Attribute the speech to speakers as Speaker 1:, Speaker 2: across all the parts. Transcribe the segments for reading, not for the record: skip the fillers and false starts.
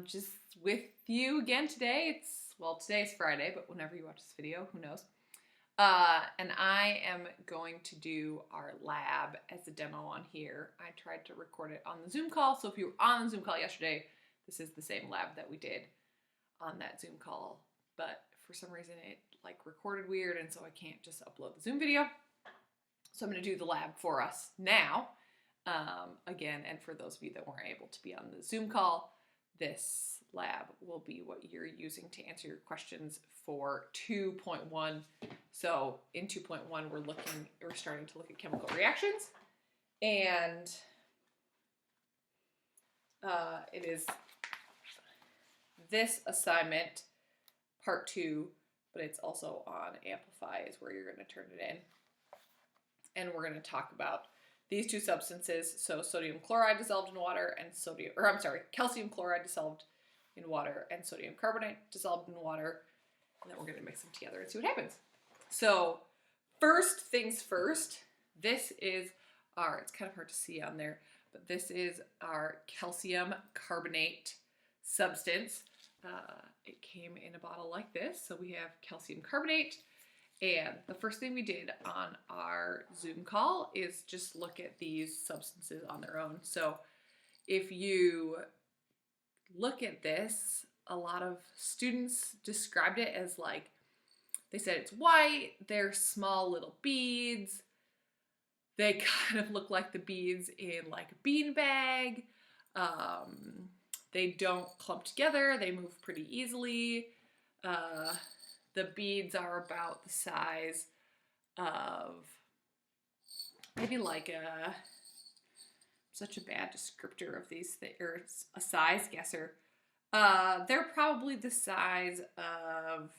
Speaker 1: Just with you again today. Today's Friday, but whenever you watch this video, who knows? And I am going to do our lab as a demo on here. I tried to record it on the Zoom call, so if you were on the Zoom call yesterday, this is the same lab that we did on that Zoom call, but for some reason it recorded weird, and so I can't just upload the Zoom video. So I'm going to do the lab for us now. Again, and for those of you that weren't able to be on the Zoom call, this lab will be what you're using to answer your questions for 2.1. So in 2.1, we're starting to look at chemical reactions, and it is this assignment, part 2, but it's also on Amplify is where you're going to turn it in. And we're going to talk about these two substances, so sodium chloride dissolved in water and calcium chloride dissolved in water and sodium carbonate dissolved in water, and then we're going to mix them together and see what happens. So first things first, this is it's kind of hard to see on there, but this is our calcium carbonate substance. It came in a bottle like this, so we have calcium carbonate. And the first thing we did on our Zoom call is just look at these substances on their own. So if you look at this, a lot of students described it as they said it's white, they're small little beads, they kind of look like the beads in a beanbag, they don't clump together, they move pretty easily, the beads are about the size of maybe such a bad descriptor of these things, or a size guesser. They're probably the size of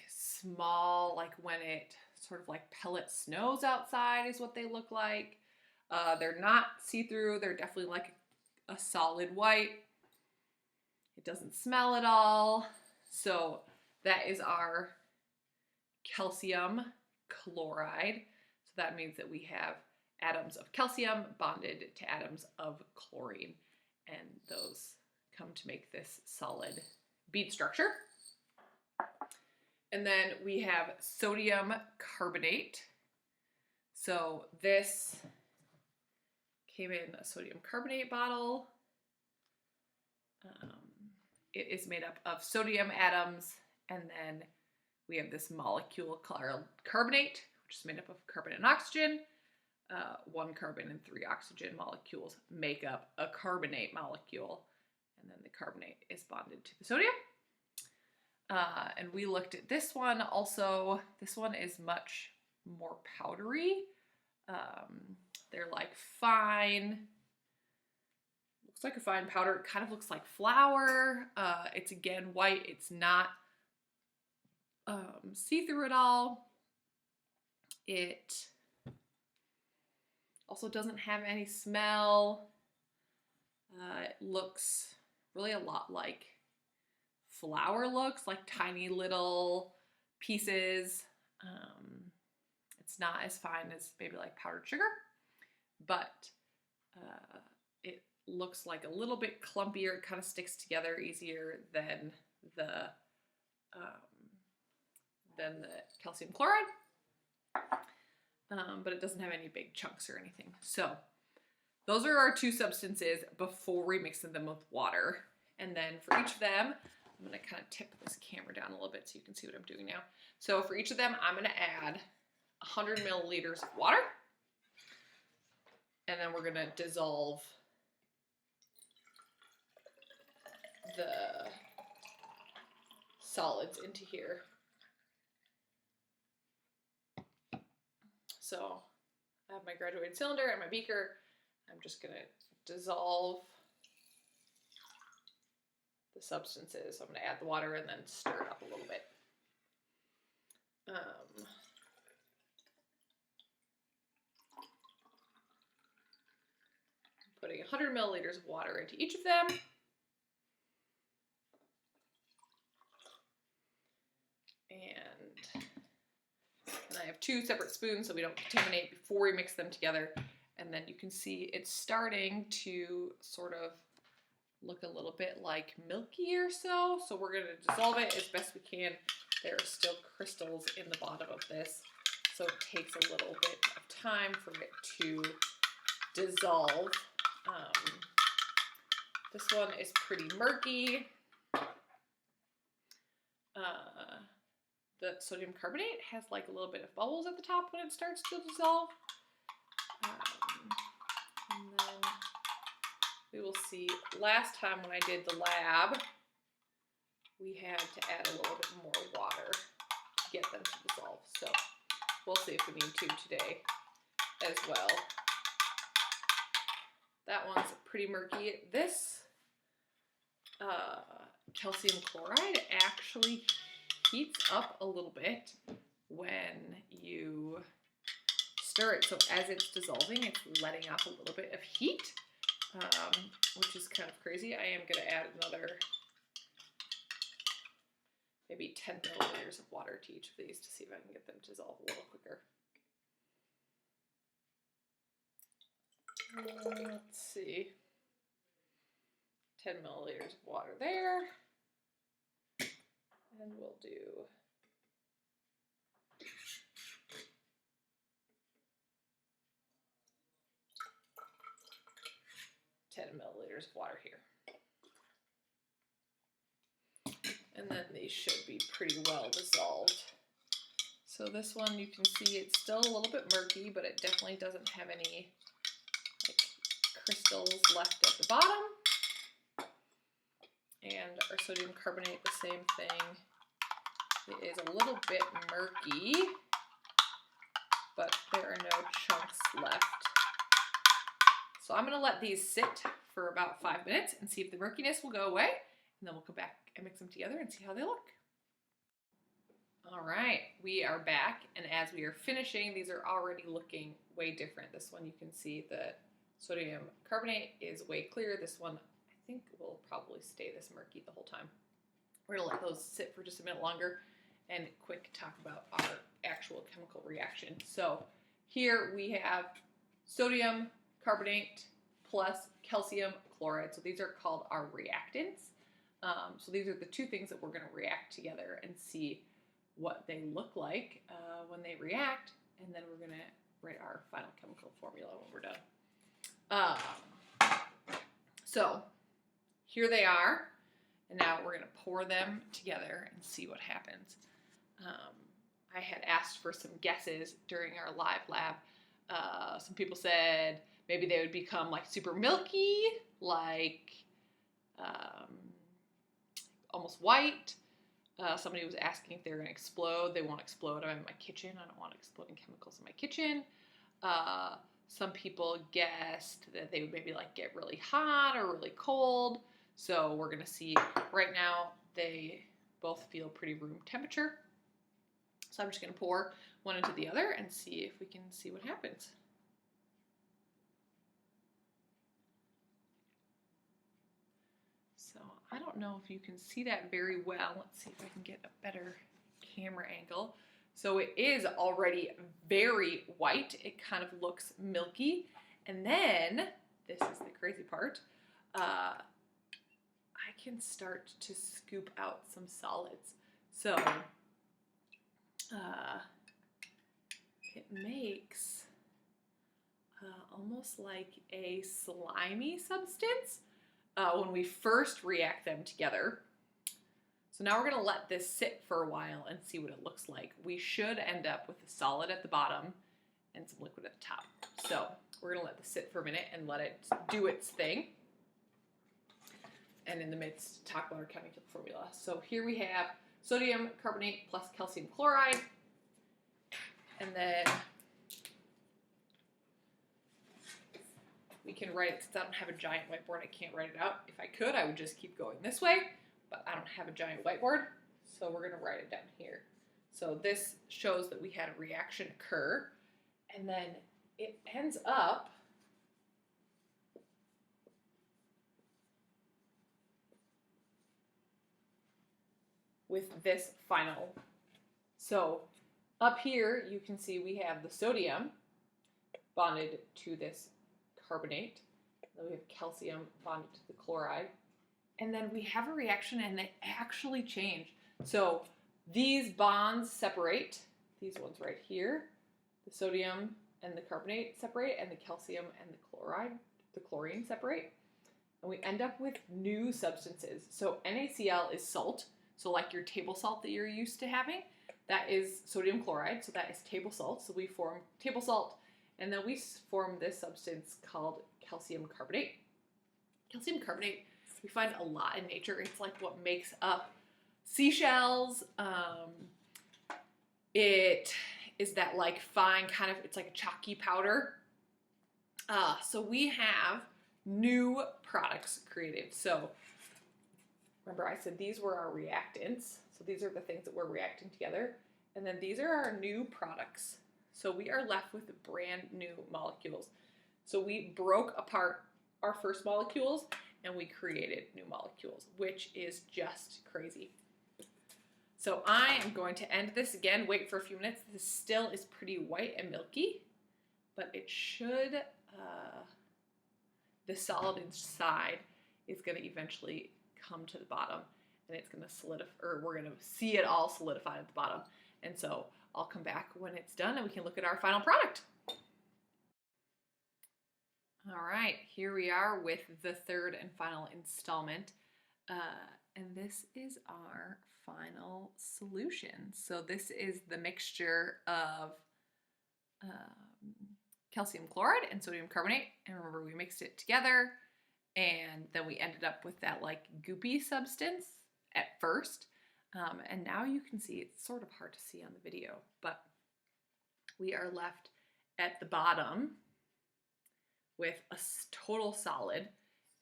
Speaker 1: small, when it sort of pellet snows outside is what they look like. They're not see-through. They're definitely a solid white. It doesn't smell at all. So that is our calcium chloride. So that means that we have atoms of calcium bonded to atoms of chlorine, and those come to make this solid bead structure. And then we have sodium carbonate. So this came in a sodium carbonate bottle. It is made up of sodium atoms, and then we have this molecule called carbonate, which is made up of carbon and oxygen. 1 carbon and 3 oxygen molecules make up a carbonate molecule, and then the carbonate is bonded to the sodium. And we looked at this one also. This one is much more powdery. They're fine. Looks like a fine powder. It kind of looks like flour. It's again white. It's not see-through at all. It also doesn't have any smell. It looks really a lot like flour looks, like tiny little pieces. It's not as fine as maybe powdered sugar, but it looks like a little bit clumpier. It kind of sticks together easier than the calcium chloride, but it doesn't have any big chunks or anything. So those are our two substances before we mix them with water. And then for each of them, I'm going to kind of tip this camera down a little bit so you can see what I'm doing now. So for each of them, I'm going to add 100 milliliters of water, and then we're going to dissolve the solids into here. So I have my graduated cylinder and my beaker. I'm just going to dissolve the substances. So I'm going to add the water and then stir it up a little bit. Putting 100 milliliters of water into each of them. And I have 2 separate spoons so we don't contaminate before we mix them together. And then you can see it's starting to sort of look a little bit like milky or so. So we're going to dissolve it as best we can. There are still crystals in the bottom of this, so it takes a little bit of time for it to dissolve. This one is pretty murky. The sodium carbonate has like a little bit of bubbles at the top when it starts to dissolve. And then we will see, last time when I did the lab, we had to add a little bit more water to get them to dissolve. So we'll see if we need to today as well. That one's pretty murky. This calcium chloride actually heats up a little bit when you stir it. So as it's dissolving, it's letting off a little bit of heat, which is kind of crazy. I am going to add another maybe 10 milliliters of water to each of these to see if I can get them to dissolve a little quicker. Let's see. 10 milliliters of water there. And we'll do 10 milliliters of water here. And then these should be pretty well dissolved. So this one, you can see it's still a little bit murky, but it definitely doesn't have any like crystals left at the bottom. And our sodium carbonate, the same thing. It is a little bit murky, but there are no chunks left. So I'm going to let these sit for about 5 minutes and see if the murkiness will go away, and then we'll come back and mix them together and see how they look. All right, we are back, and as we are finishing, these are already looking way different. This one, you can see the sodium carbonate is way clear. This one, I think, will probably stay this murky the whole time. We're going to let those sit for just a minute longer and quick talk about our actual chemical reaction. So here we have sodium carbonate plus calcium chloride. So these are called our reactants. So these are the two things that we're going to react together and see what they look like when they react, and then we're going to write our final chemical formula when we're done. So here they are, and now we're going to pour them together and see what happens. I had asked for some guesses during our live lab. Some people said maybe they would become like super milky, like almost white. Somebody was asking if they're going to explode. They won't explode. I'm in my kitchen. I don't want exploding chemicals in my kitchen. Some people guessed that they would maybe like get really hot or really cold. So we're going to see. Right now, they both feel pretty room temperature. So I'm just going to pour one into the other and see if we can see what happens. So I don't know if you can see that very well. Let's see if I can get a better camera angle. So it is already very white. It kind of looks milky. And then, this is the crazy part, I can start to scoop out some solids. So it makes almost like a slimy substance when we first react them together. So now we're going to let this sit for a while and see what it looks like. We should end up with a solid at the bottom and some liquid at the top. So we're going to let this sit for a minute and let it do its thing. And in the midst, talk about our chemical formula. So here we have sodium carbonate plus calcium chloride. And then we can write it, since I don't have a giant whiteboard, I can't write it out. If I could, I would just keep going this way, but I don't have a giant whiteboard, so we're going to write it down here. So this shows that we had a reaction occur, and then it ends up with this final. So up here, you can see we have the sodium bonded to this carbonate. Then we have calcium bonded to the chloride. And then we have a reaction and they actually change. So these bonds separate, these ones right here, the sodium and the carbonate separate, and the calcium and the chlorine separate. And we end up with new substances. So NaCl is salt. So like your table salt that you're used to having, that is sodium chloride. So that is table salt. So we form table salt, and then we form this substance called calcium carbonate. Calcium carbonate we find a lot in nature. It's like what makes up seashells. It is that like fine kind of, it's like a chalky powder. So we have new products created. So remember I said these were our reactants. So these are the things that we're reacting together. And then these are our new products. So we are left with brand new molecules. So we broke apart our first molecules and we created new molecules, which is just crazy. So I am going to end this again. Wait for a few minutes. This still is pretty white and milky, but it should, the solid inside is going to eventually come to the bottom, and it's going to solidify, or we're going to see it all solidified at the bottom. And so I'll come back when it's done and we can look at our final product. All right, here we are with the third and final installment. And this is our final solution. So this is the mixture of calcium chloride and sodium carbonate. And remember, we mixed it together and then we ended up with that like goopy substance at first. And now you can see, it's sort of hard to see on the video, but we are left at the bottom with a total solid.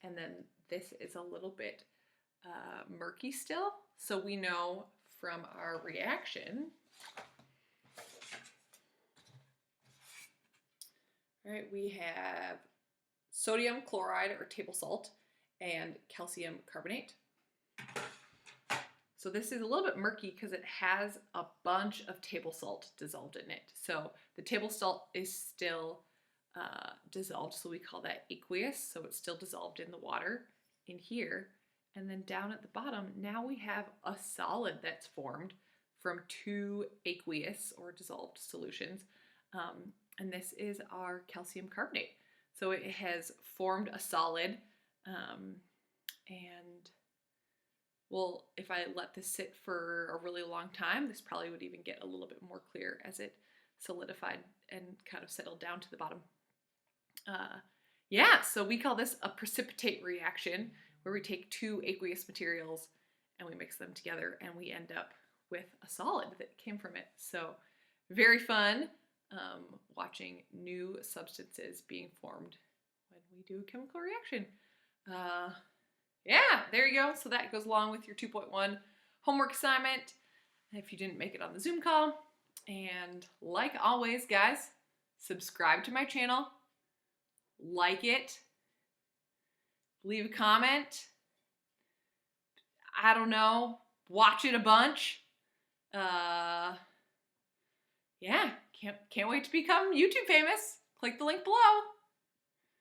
Speaker 1: And then this is a little bit murky still. So we know from our reaction, right, we have sodium chloride or table salt and calcium carbonate. So this is a little bit murky because it has a bunch of table salt dissolved in it. So the table salt is still dissolved, so we call that aqueous. So it's still dissolved in the water in here. And then down at the bottom, now we have a solid that's formed from two aqueous or dissolved solutions. And this is our calcium carbonate. So it has formed a solid, and well, if I let this sit for a really long time, this probably would even get a little bit more clear as it solidified and kind of settled down to the bottom. Yeah, so we call this a precipitate reaction, where we take two aqueous materials and we mix them together and we end up with a solid that came from it. So very fun watching new substances being formed when we do a chemical reaction. Yeah, there you go. So that goes along with your 2.1 homework assignment if you didn't make it on the Zoom call. And like always, guys, subscribe to my channel, like it, leave a comment, I don't know, watch it a bunch. Yeah, can't wait to become YouTube famous. Click the link below.